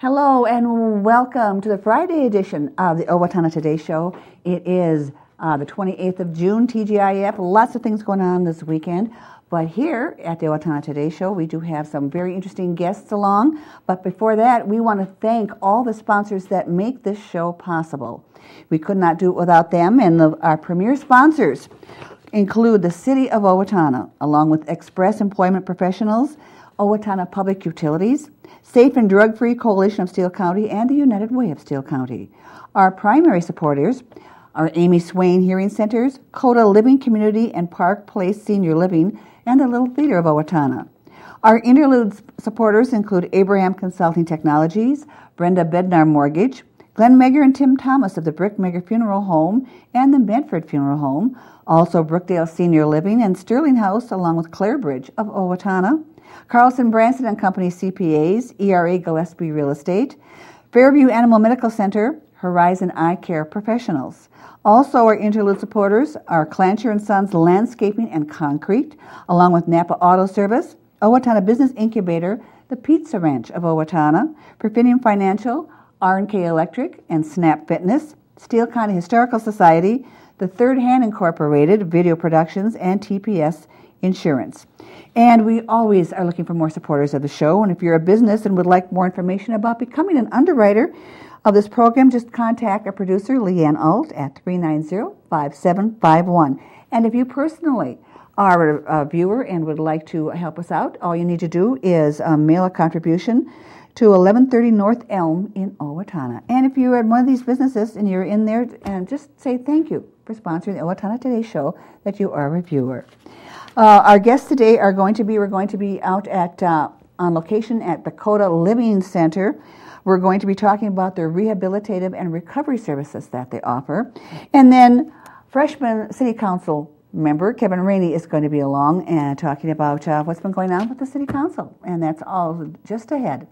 Hello and welcome to the Friday edition of the Owatonna Today Show. It is the 28th of June, TGIF. Lots of things going on this weekend. But here at the Owatonna Today Show, we do have some very interesting guests along. But before that, we want to thank all the sponsors that make this show possible. We could not do it without them, and our premier sponsors include the City of Owatonna, along with Express Employment Professionals, Owatonna Public Utilities, Safe and Drug-Free Coalition of Steele County, and the United Way of Steele County. Our primary supporters are Amy Swain Hearing Centers, KODA Living Community and Park Place Senior Living, and the Little Theater of Owatonna. Our interlude supporters include Abraham Consulting Technologies, Brenda Bednar Mortgage, Glenn Megger and Tim Thomas of the Brick Megger Funeral Home and the Medford Funeral Home, also Brookdale Senior Living and Sterling House, along with Clare Bridge of Owatonna, Carlson Branson and Company CPAs, ERA Gillespie Real Estate, Fairview Animal Medical Center, Horizon Eye Care Professionals. Also, our interlude supporters are Clancher & Sons Landscaping and Concrete, along with Napa Auto Service, Owatonna Business Incubator, the Pizza Ranch of Owatonna, Perfinium Financial, R&K Electric, and Snap Fitness, Steele County Historical Society, the Third Hand Incorporated, Video Productions, and TPS Insurance. And we always are looking for more supporters of the show. And if you're a business and would like more information about becoming an underwriter of this program, just contact our producer, Leanne Alt, at 390-5751. And if you personally are a viewer and would like to help us out, all you need to do is mail a contribution to 1130 North Elm in Owatonna. And if you're at one of these businesses and you're in there, and just say thank you for sponsoring the Owatonna Today Show, that you are a viewer. Our guests today we're going to be out at on location at the KODA Living Center. We're going to be talking about their rehabilitative and recovery services that they offer. And then freshman City Council member Kevin Raney is going to be along and talking about what's been going on with the City Council. And that's all just ahead.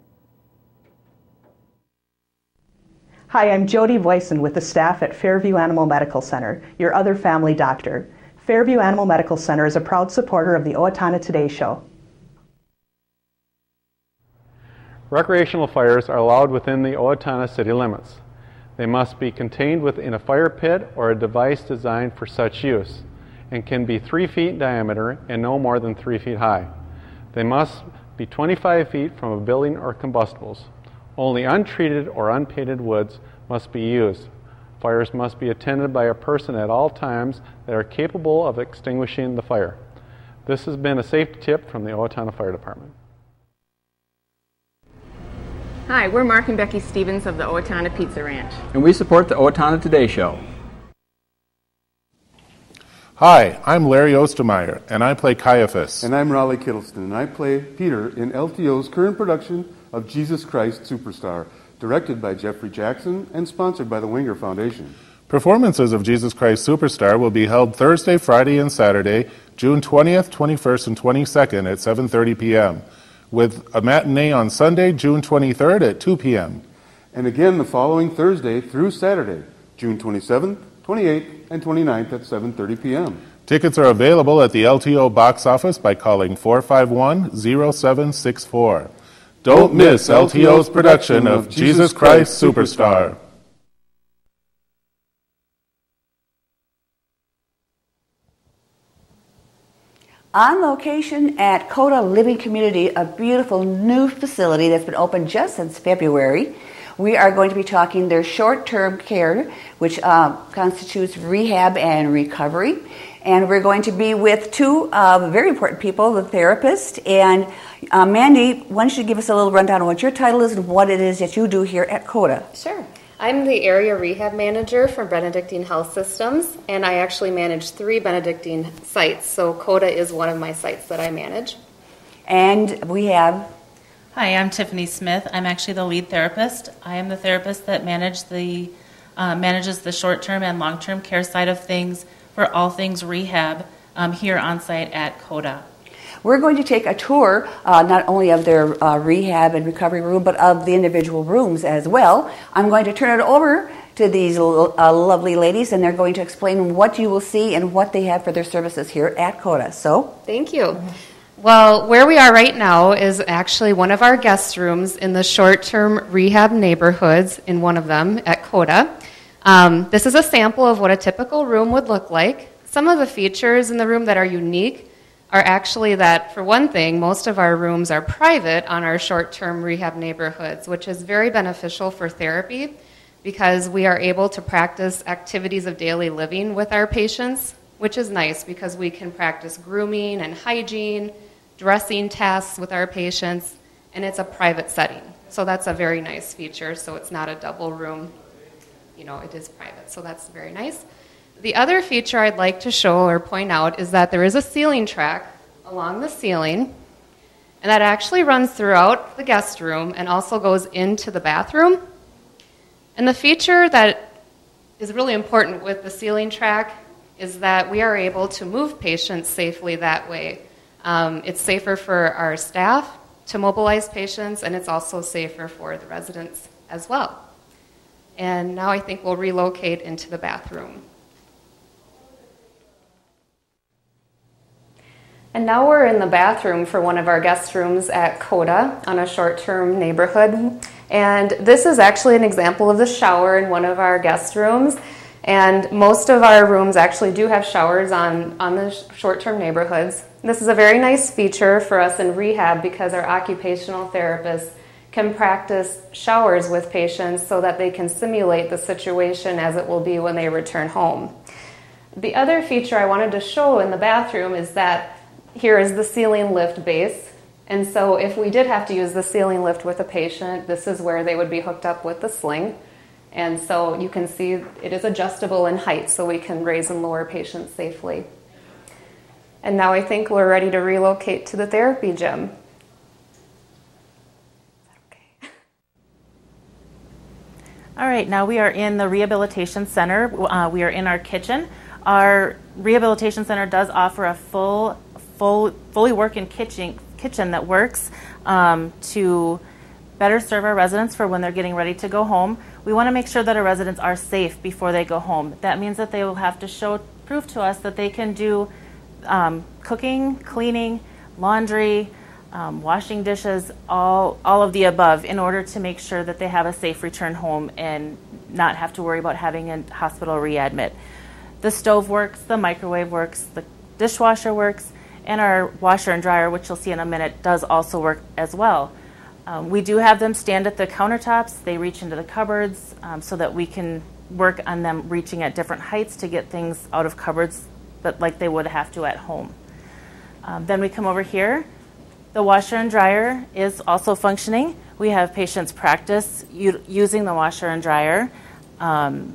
Hi, I'm Jody Voisin with the staff at Fairview Animal Medical Center, your other family doctor. Fairview Animal Medical Center is a proud supporter of the Owatonna Today Show. Recreational fires are allowed within the Owatonna city limits. They must be contained within a fire pit or a device designed for such use, and can be 3 feet in diameter and no more than 3 feet high. They must be 25 feet from a building or combustibles. Only untreated or unpainted woods must be used. Fires must be attended by a person at all times that are capable of extinguishing the fire. This has been a safety tip from the Owatonna Fire Department. Hi, we're Mark and Becky Stevens of the Owatonna Pizza Ranch. And we support the Owatonna Today Show. Hi, I'm Larry Ostermeyer, and I play Caiaphas. And I'm Raleigh Kittleston, and I play Peter in LTO's current production of Jesus Christ Superstar, directed by Jeffrey Jackson and sponsored by the Winger Foundation. Performances of Jesus Christ Superstar will be held Thursday, Friday, and Saturday, June 20th, 21st, and 22nd at 7:30 p.m., with a matinee on Sunday, June 23rd at 2 p.m. And again the following Thursday through Saturday, June 27th, 28th, and 29th at 7:30 p.m. Tickets are available at the LTO box office by calling 451-0764. Don't miss LTO's production of Jesus Christ Superstar. On location at KODA Living Community, a beautiful new facility that's been open just since February. We are going to be talking their short-term care, which constitutes rehab and recovery. And we're going to be with two very important people, the therapist. And Mandy, why don't you give us a little rundown on what your title is and what it is that you do here at KODA? Sure. I'm the area rehab manager for Benedictine Health Systems, and I actually manage 3 Benedictine sites. So KODA is one of my sites that I manage. And we have... Hi, I'm Tiffany Smith. I'm actually the lead therapist. I am the therapist that manages the short-term and long-term care side of things for all things rehab here on site at KODA. We're going to take a tour not only of their rehab and recovery room, but of the individual rooms as well. I'm going to turn it over to these lovely ladies, and they're going to explain what you will see and what they have for their services here at KODA. So, thank you. Well, where we are right now is actually one of our guest rooms in the short-term rehab neighborhoods in one of them at KODA. This is a sample of what a typical room would look like. Some of the features in the room that are unique are actually that, for one thing, most of our rooms are private on our short-term rehab neighborhoods, which is very beneficial for therapy because we are able to practice activities of daily living with our patients, which is nice because we can practice grooming and hygiene, dressing tasks with our patients, and it's a private setting. So that's a very nice feature, so it's not a double room. You know, it is private, so that's very nice. The other feature I'd like to show or point out is that there is a ceiling track along the ceiling, and that actually runs throughout the guest room and also goes into the bathroom. And the feature that is really important with the ceiling track is that we are able to move patients safely that way. It's safer for our staff to mobilize patients, and it's also safer for the residents as well. And now I think we'll relocate into the bathroom. And now we're in the bathroom for one of our guest rooms at KODA on a short-term neighborhood. And this is actually an example of the shower in one of our guest rooms. And most of our rooms actually do have showers on the short-term neighborhoods. This is a very nice feature for us in rehab because our occupational therapists can practice showers with patients so that they can simulate the situation as it will be when they return home. The other feature I wanted to show in the bathroom is that here is the ceiling lift base. And so if we did have to use the ceiling lift with a patient, this is where they would be hooked up with the sling. And so you can see it is adjustable in height so we can raise and lower patients safely. And now I think we're ready to relocate to the therapy gym. Is that okay? All right, now we are in the rehabilitation center. We are in our kitchen. Our rehabilitation center does offer a fully working kitchen that works to better serve our residents for when they're getting ready to go home. We want to make sure that our residents are safe before they go home. That means that they will have to prove to us that they can do cooking, cleaning, laundry, washing dishes, all of the above in order to make sure that they have a safe return home and not have to worry about having a hospital readmit. The stove works, the microwave works, the dishwasher works, and our washer and dryer, which you'll see in a minute, does also work as well. We do have them stand at the countertops. They reach into the cupboards so that we can work on them reaching at different heights to get things out of cupboards, but like they would have to at home. Then we come over here. The washer and dryer is also functioning. We have patients practice using the washer and dryer and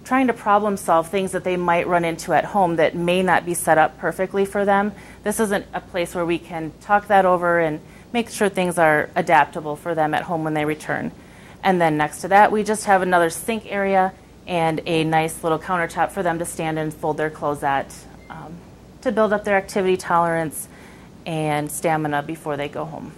trying to problem solve things that they might run into at home that may not be set up perfectly for them. This isn't a place where we can talk that over and make sure things are adaptable for them at home when they return. And then next to that, we just have another sink area and a nice little countertop for them to stand and fold their clothes at to build up their activity tolerance and stamina before they go home.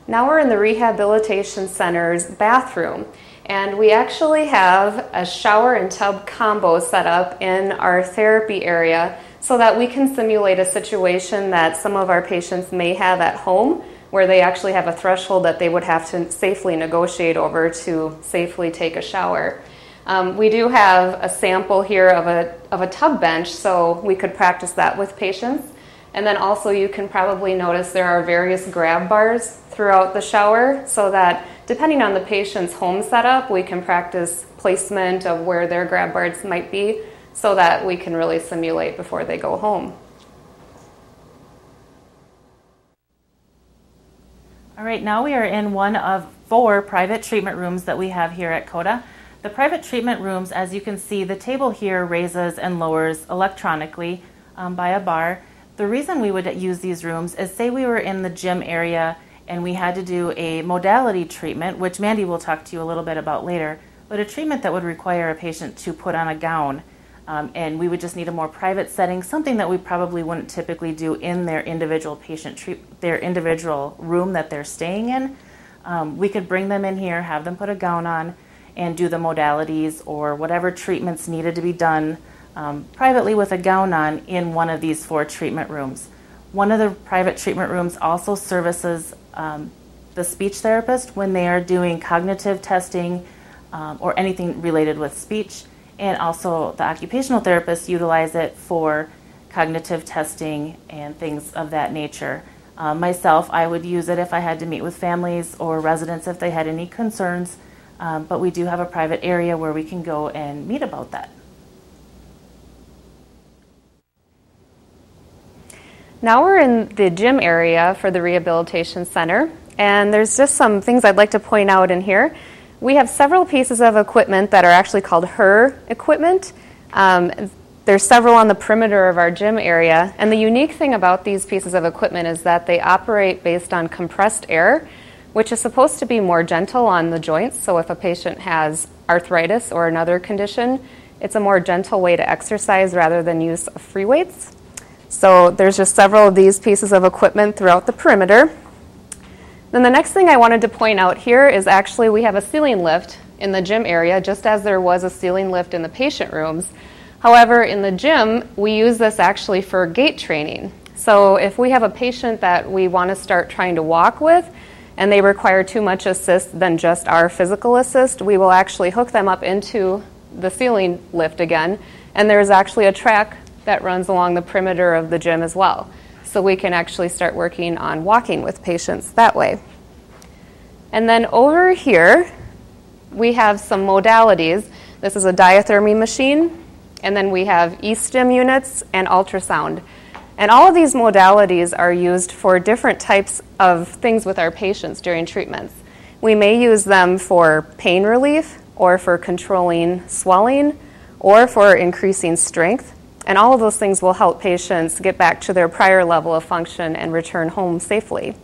Now we're in the rehabilitation center's bathroom, and we actually have a shower and tub combo set up in our therapy area so that we can simulate a situation that some of our patients may have at home where they actually have a threshold that they would have to safely negotiate over to safely take a shower. We do have a sample here of a tub bench, so we could practice that with patients. And then also you can probably notice there are various grab bars throughout the shower so that depending on the patient's home setup, we can practice placement of where their grab bars might be so that we can really simulate before they go home. All right, now we are in one of 4 private treatment rooms that we have here at KODA. The private treatment rooms, as you can see, the table here raises and lowers electronically by a bar. The reason we would use these rooms is say we were in the gym area and we had to do a modality treatment, which Mandy will talk to you a little bit about later, but a treatment that would require a patient to put on a gown. And we would just need a more private setting, something that we probably wouldn't typically do in their individual their individual room that they're staying in. We could bring them in here, have them put a gown on, and do the modalities or whatever treatments needed to be done privately with a gown on in one of these 4 treatment rooms. One of the private treatment rooms also services the speech therapist when they are doing cognitive testing or anything related with speech, and also the occupational therapists utilize it for cognitive testing and things of that nature. Myself, I would use it if I had to meet with families or residents if they had any concerns, but we do have a private area where we can go and meet about that. Now we're in the gym area for the Rehabilitation Center, and there's just some things I'd like to point out in here. We have several pieces of equipment that are actually called HER equipment. There's several on the perimeter of our gym area, and the unique thing about these pieces of equipment is that they operate based on compressed air, which is supposed to be more gentle on the joints. So if a patient has arthritis or another condition, it's a more gentle way to exercise rather than use of free weights. So there's just several of these pieces of equipment throughout the perimeter. Then the next thing I wanted to point out here is actually we have a ceiling lift in the gym area, just as there was a ceiling lift in the patient rooms. However, in the gym, we use this actually for gait training. So if we have a patient that we want to start trying to walk with and they require too much assist than just our physical assist, we will actually hook them up into the ceiling lift again, and there's actually a track that runs along the perimeter of the gym as well. So we can actually start working on walking with patients that way. And then over here, we have some modalities. This is a diathermy machine, and then we have e-stim units and ultrasound. And all of these modalities are used for different types of things with our patients during treatments. We may use them for pain relief, or for controlling swelling, or for increasing strength. And all of those things will help patients get back to their prior level of function and return home safely.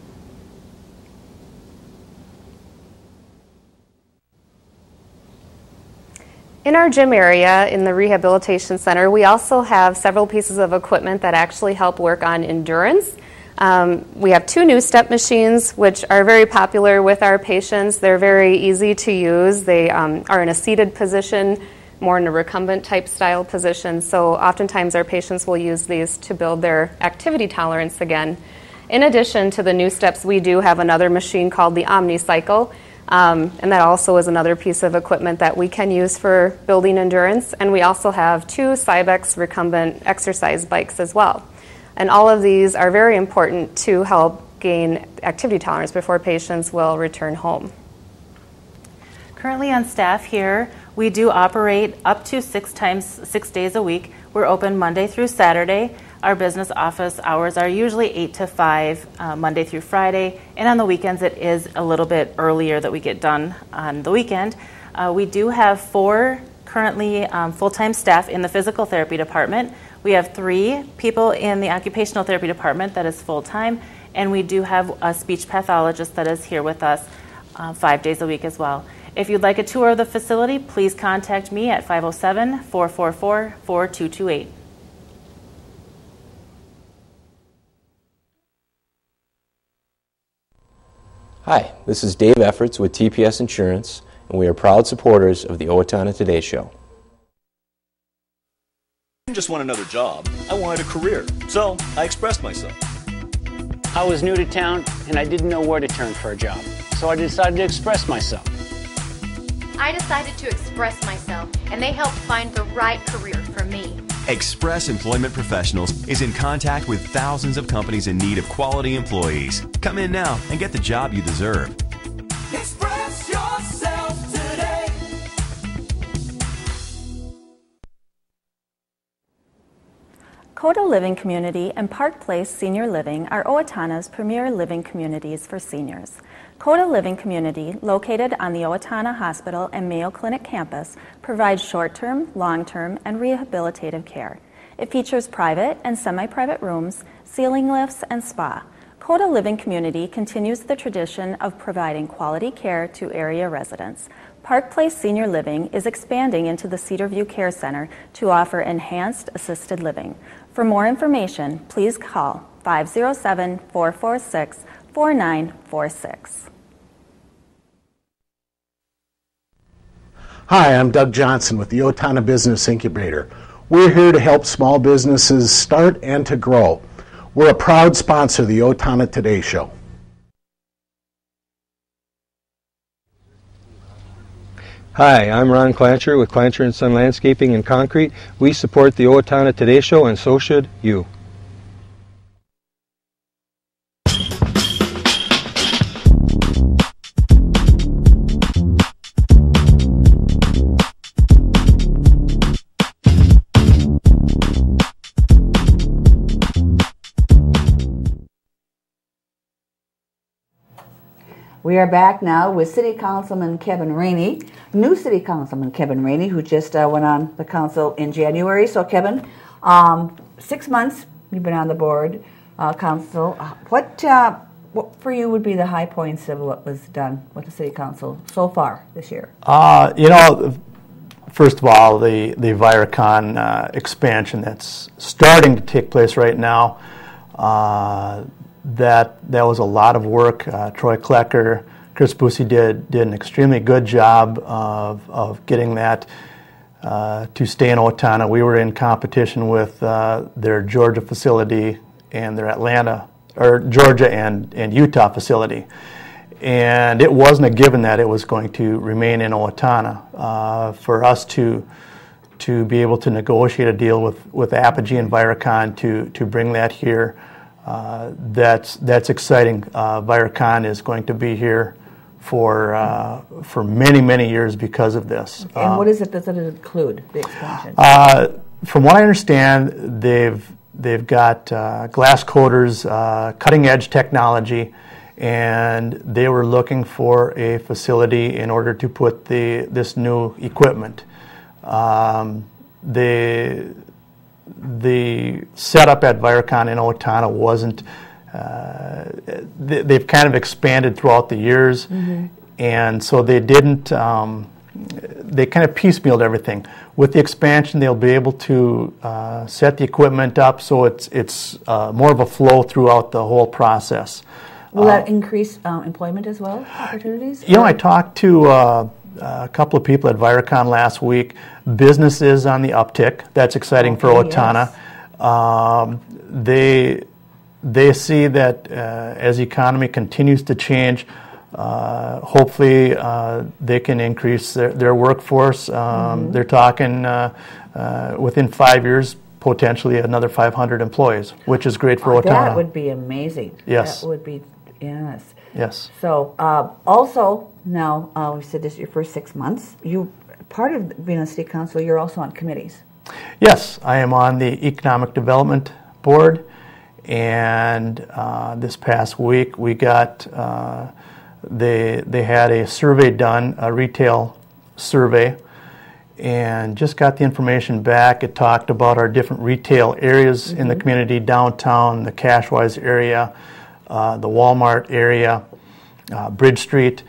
In our gym area in the Rehabilitation Center, we also have several pieces of equipment that actually help work on endurance. We have 2 new step machines, which are very popular with our patients. They're very easy to use. They are in a seated position, more in a recumbent type style position. So oftentimes our patients will use these to build their activity tolerance again. In addition to the new steps, we do have another machine called the OmniCycle. And that also is another piece of equipment that we can use for building endurance. And we also have 2 Cybex recumbent exercise bikes as well. And all of these are very important to help gain activity tolerance before patients will return home. Currently on staff here, we do operate up to 6 days a week. We're open Monday through Saturday. Our business office hours are usually 8 to 5, Monday through Friday. And on the weekends, it is a little bit earlier that we get done on the weekend. We do have 4 currently full-time staff in the physical therapy department. We have 3 people in the occupational therapy department that is full-time. And we do have a speech pathologist that is here with us 5 days a week as well. If you'd like a tour of the facility, please contact me at 507-444-4228. Hi, this is Dave Efforts with TPS Insurance, and we are proud supporters of the Owatonna Today Show. I didn't just want another job, I wanted a career, so I expressed myself. I was new to town, and I didn't know where to turn for a job, so I decided to express myself. I decided to express myself, and they helped find the right career for me. Express Employment Professionals is in contact with thousands of companies in need of quality employees. Come in now and get the job you deserve. Express yourself today. KODA Living Community and Park Place Senior Living are Owatonna's premier living communities for seniors. KODA Living Community, located on the Owatonna Hospital and Mayo Clinic campus, provides short-term, long-term, and rehabilitative care. It features private and semi-private rooms, ceiling lifts, and spa. KODA Living Community continues the tradition of providing quality care to area residents. Park Place Senior Living is expanding into the Cedarview Care Center to offer enhanced assisted living. For more information, please call 507-446-4946. Hi, I'm Doug Johnson with the Owatonna Business Incubator. We're here to help small businesses start and to grow. We're a proud sponsor of the Owatonna Today Show. Hi, I'm Ron Clancher with Clancher & Son Landscaping and Concrete. We support the Owatonna Today Show, and so should you. We are back now with City Councilman Kevin Raney, new City Councilman Kevin Raney, who just went on the council in January. So, Kevin, 6 months you've been on the board, council. What for you would be the high points of what was done with the City Council so far this year? First of all, the Viracon expansion that's starting to take place right now. That was a lot of work. Troy Klecker, Chris Boosie did an extremely good job of getting that to stay in Owatonna. We were in competition with their Georgia facility and their Georgia and Utah facility. And it wasn't a given that it was going to remain in Owatonna. For us to be able to negotiate a deal with Apogee and Viracon to bring that here, that's exciting. Viracon is going to be here for many years because of this. And what is it does it include, the expansion? From what I understand, they've got glass coaters, cutting edge technology, and they were looking for a facility in order to put this new equipment. The setup at Viracon in Owatonna wasn't, they've kind of expanded throughout the years, and so they didn't, they kind of piecemealed everything. With the expansion, they'll be able to set the equipment up so it's more of a flow throughout the whole process. Will that increase employment as well, opportunities? I talked to a couple of people at Viracon last week. Business is on the uptick. That's exciting for Owatonna. Yes. They see that as the economy continues to change, hopefully they can increase their workforce. They're talking within 5 years, potentially another 500 employees, which is great for Owatonna. That would be amazing. Yes. That would be, yes. Yes. So also now, we said this is your first 6 months. You part of being on City Council, you're also on committees. Yes, I am on the Economic Development Board, and this past week we got they had a survey done, a retail survey, and just got the information back. It talked about our different retail areas in the community, downtown, the Cashwise area, the Walmart area, Bridge Street,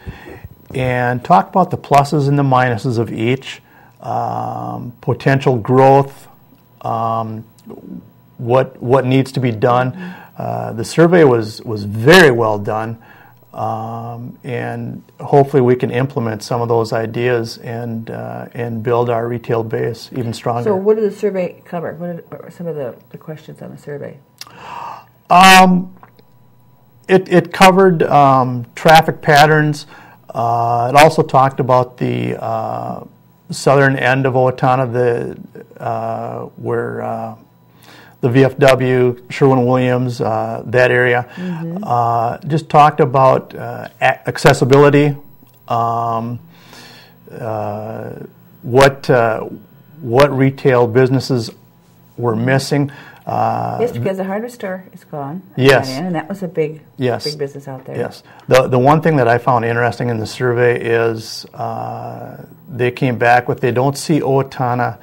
and talk about the pluses and the minuses of each, potential growth, what needs to be done. The survey was very well done, and hopefully we can implement some of those ideas and build our retail base even stronger. So what did the survey cover? What are some of the questions on the survey? It covered traffic patterns. It also talked about the southern end of Owatonna, where the VFW, Sherwin-Williams, that area. Just talked about accessibility, what retail businesses were missing. Yes, because the hardware store is gone. Yes. And that was a big business out there. Yes. The one thing that I found interesting in the survey is they came back with they don't see Owatonna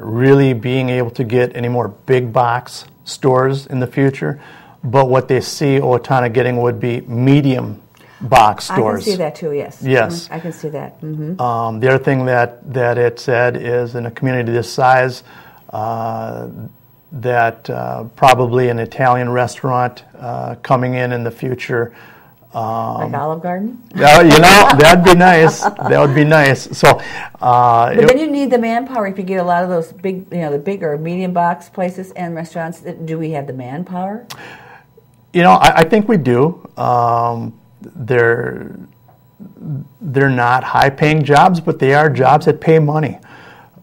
really being able to get any more big box stores in the future, but what they see Owatonna getting would be medium box stores. I can see that too, yes. Yes. I can see that. The other thing that it said is in a community this size, that probably an Italian restaurant coming in the future Like Olive Garden? Yeah, that'd be nice. That would be nice. So, but then you need the manpower if you get a lot of those big, the big or medium box places and restaurants. Do we have the manpower? I think we do. They're not high-paying jobs, but they are jobs that pay money.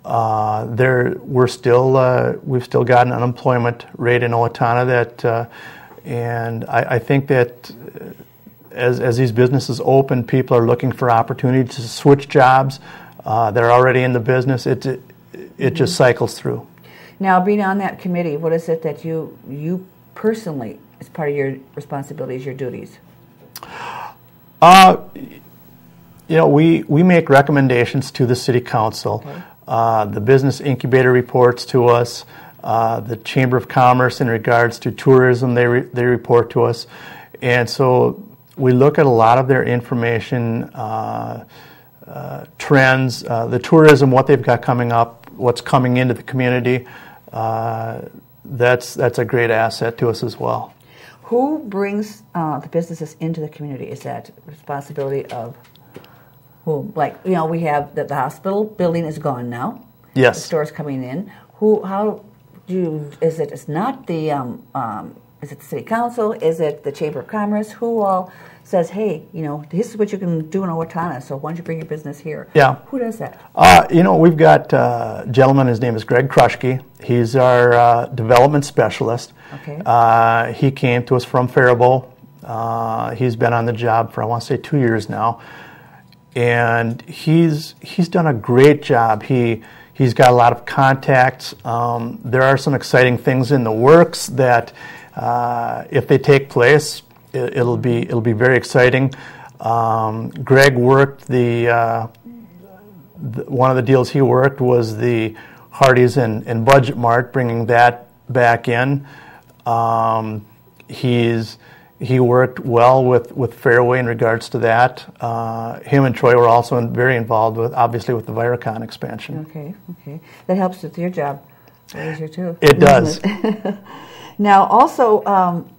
We've still got an unemployment rate in Owatonna that, and I think that as these businesses open, people are looking for opportunities to switch jobs. They're already in the business. It just cycles through. Now, being on that committee, what is it that you personally, as part of your responsibilities, your duties? We make recommendations to the city council. Okay. The business incubator reports to us. The Chamber of Commerce, in regards to tourism, they report to us. And so we look at a lot of their information, trends, the tourism, what they've got coming up, what's coming into the community. That's a great asset to us as well. Who brings the businesses into the community? Is that responsibility of whom? Like, we have the hospital building is gone now. Yes. The store's coming in. Is it the city council? Is it the Chamber of Commerce? Who all says, hey, this is what you can do in Owatonna, so why don't you bring your business here? Yeah. Who does that? We've got a gentleman, his name is Greg Kruschke. He's our development specialist. Okay. He came to us from Faribault. He's been on the job for, I want to say, 2 years now. And he's done a great job. He's got a lot of contacts. There are some exciting things in the works that, if they take place, it'll be very exciting. Greg worked one of the deals he worked was the Hardee's and Budget Mart, bringing that back in. He worked well with Fairway in regards to that. Him and Troy were also very involved obviously with the Viracon expansion. Okay. That helps with your job. Easier too. It does. Now, also,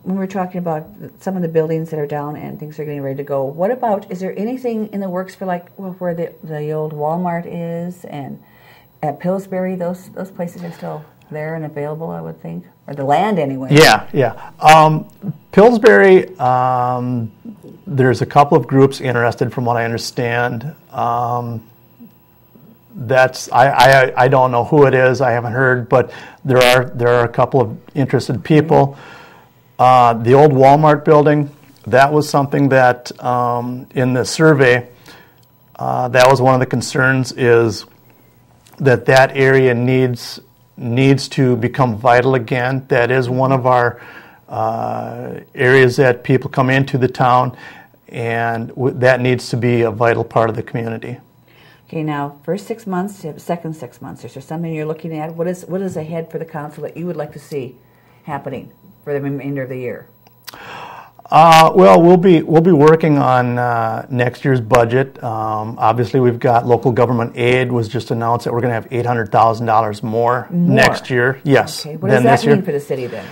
when we're talking about some of the buildings that are down and things are getting ready to go, what about, is there anything in the works for where the old Walmart is and at Pillsbury, those places are still there and available, I would think, or the land anyway? Yeah. Pillsbury, there's a couple of groups interested from what I understand. I don't know who it is. I haven't heard, but there are a couple of interested people. The old Walmart building, that was something that in the survey, that was one of the concerns, is that area needs to become vital again. That is one of our areas that people come into the town, and that needs to be a vital part of the community. Okay, now, first 6 months, second 6 months, is there something you're looking at? What is ahead for the council that you would like to see happening for the remainder of the year? Well, we'll be working on next year's budget. Obviously, we've got local government aid was just announced that we're going to have $800,000 more next year. Yes. Okay. What does that mean for the city then?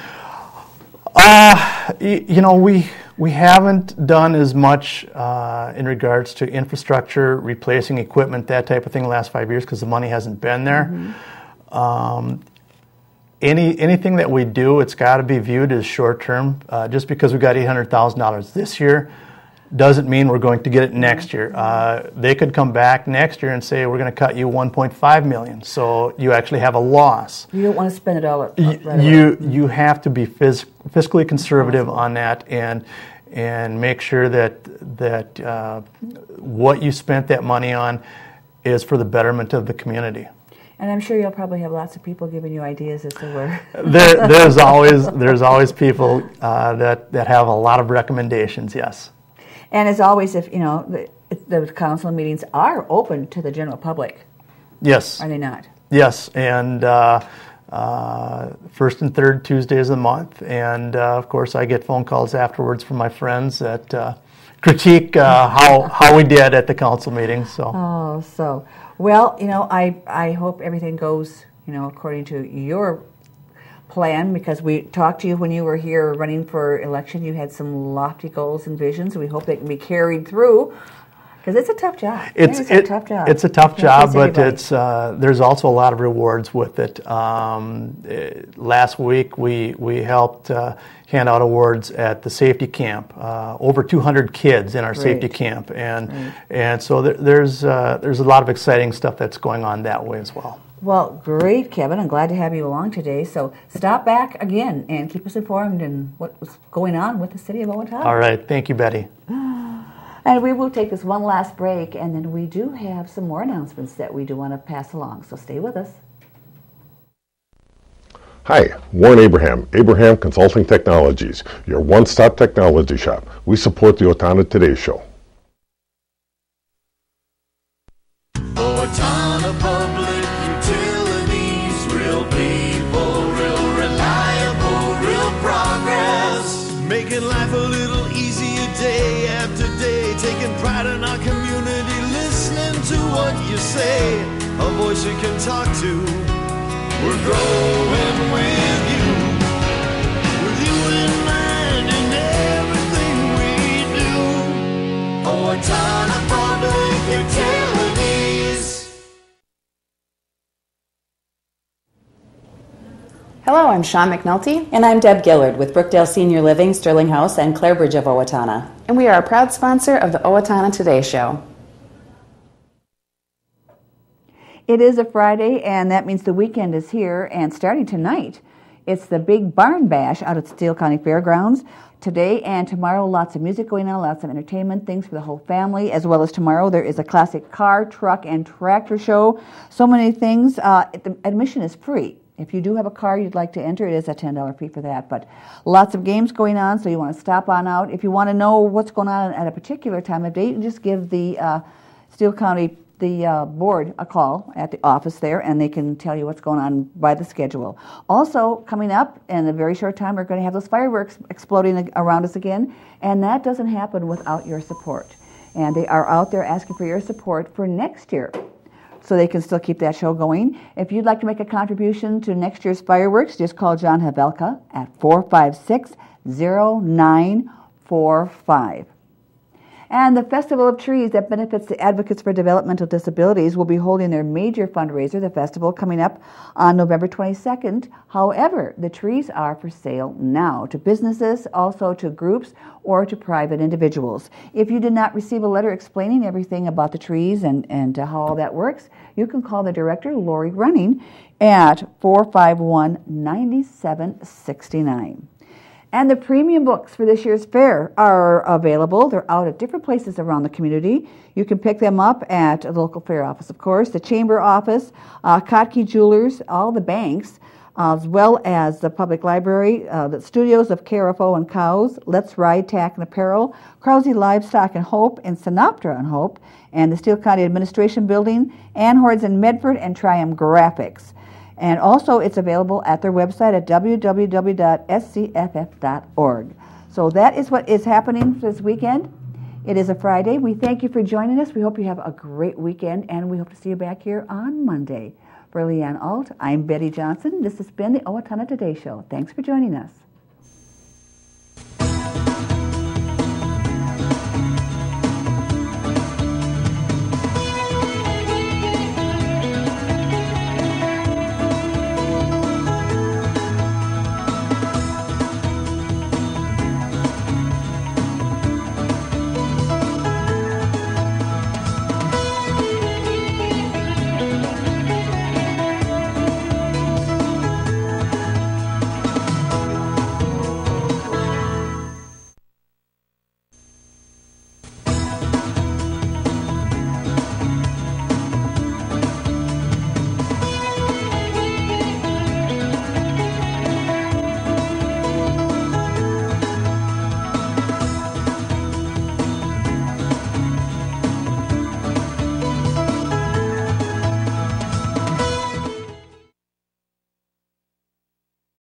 We haven't done as much in regards to infrastructure, replacing equipment, that type of thing, the last 5 years because the money hasn't been there. Mm-hmm. Anything that we do, it's got to be viewed as short term. Just because we got $800,000 this year doesn't mean we're going to get it next year. They could come back next year and say, we're going to cut you $1.5 million. So you actually have a loss. You don't want to spend it all right away. You have to be fiscally conservative on that and make sure that what you spent that money on is for the betterment of the community. And I'm sure you'll probably have lots of people giving you ideas as to where. There's always people that have a lot of recommendations. Yes. And as always, if the council meetings are open to the general public. Yes. Are they not? Yes, and first and third Tuesdays of the month, and of course I get phone calls afterwards from my friends that critique how we did at the council meeting. So. Well, I hope everything goes according to your plan, because we talked to you when you were here running for election. You had some lofty goals and visions. We hope they can be carried through, because it's a tough job. It's a tough job. It's a tough job, but it's there's also a lot of rewards with it. Last week we helped hand out awards at the safety camp. Over 200 kids in our safety camp, and so there's a lot of exciting stuff that's going on that way as well. Well, great, Kevin. I'm glad to have you along today. So stop back again and keep us informed in what's going on with the city of Owatonna. All right. Thank you, Betty. And we will take this one last break, and then we do have some more announcements that we do want to pass along. So stay with us. Hi, Warren Abraham, Abraham Consulting Technologies, your one-stop technology shop. We support the Owatonna Today Show. Owatonna Public Utilities, real people, real reliable, real progress. Making life a little easier day after day, taking pride in our community, listening to what you say, a voice you can talk to. We're growing with you in mind in everything we do. Owatonna Public Utilities. Hello, I'm Sean McNulty. And I'm Deb Gillard with Brookdale Senior Living, Sterling House, and Clarebridge of Owatonna. And we are a proud sponsor of the Owatonna Today Show. It is a Friday, and that means the weekend is here, and starting tonight, it's the big barn bash out at Steele County Fairgrounds. Today and tomorrow, lots of music going on, lots of entertainment, things for the whole family, as well as tomorrow there is a classic car, truck, and tractor show. So many things. The admission is free. If you do have a car you'd like to enter, it is a $10 fee for that. But lots of games going on, so you want to stop on out. If you want to know what's going on at a particular time of day, you can just give the Steele County board a call at the office there, and they can tell you what's going on by the schedule. Also, coming up in a very short time, we're going to have those fireworks exploding around us again, and that doesn't happen without your support. And they are out there asking for your support for next year, so they can still keep that show going. If you'd like to make a contribution to next year's fireworks, just call John Havelka at 456-0945. And the Festival of Trees that benefits the Advocates for Developmental Disabilities will be holding their major fundraiser, the festival, coming up on November 22nd. However, the trees are for sale now to businesses, also to groups, or to private individuals. If you did not receive a letter explaining everything about the trees and how all that works, you can call the director, Lori Running, at 451-9769. And the premium books for this year's fair are available. They're out at different places around the community. You can pick them up at a local fair office, of course, the chamber office, Kotke Jewelers, all the banks, as well as the public library, the studios of KRFO and Cows, Let's Ride Tack and Apparel, Krause Livestock and Hope, and Synoptra and Hope, and the Steele County Administration Building, Anhords in Medford, and Triumph Graphics. And also, it's available at their website at www.scff.org. So that is what is happening this weekend. It is a Friday. We thank you for joining us. We hope you have a great weekend, and we hope to see you back here on Monday. For Leanne Alt, I'm Betty Johnson. This has been the Owatonna Today Show. Thanks for joining us.